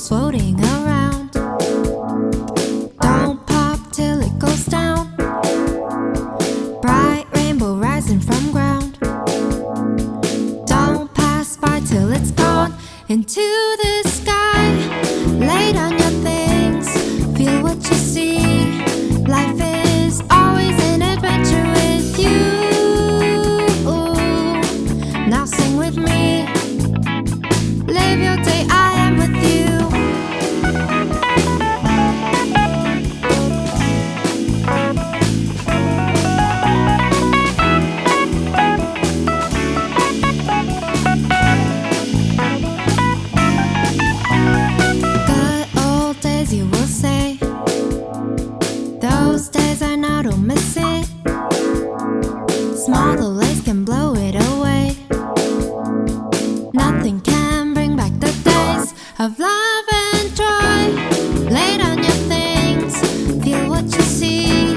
bubbles floating around. Don't pop till it goes down. Bright rainbow rising from ground. Don't pass by till it's gone. Into the sky, lay down your things, feel what you see. Life is always an adventure with you. Now sing with me, live your day, I am with you. Good old days, you will say, those days are now, don't miss it. Small delays can blow it away. Nothing can bring back the days of love and joy. Lay down your things, feel what you see.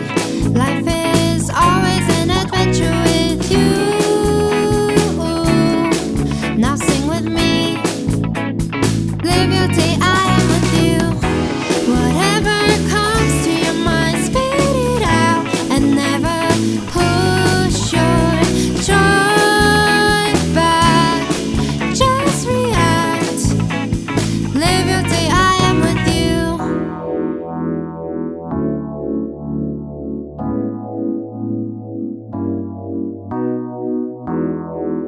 Life is always an adventure with you. Now sing with me, live your day, I am with you. Whatever comes to your mind, spit it out and never push your joy back. Just react, live your day, I am with you.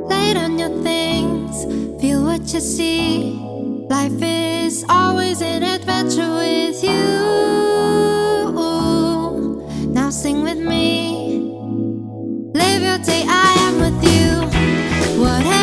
Lay down your things, feel what you see. Life is always an adventure with you. Now sing with me, live your day, I am with you. Whatever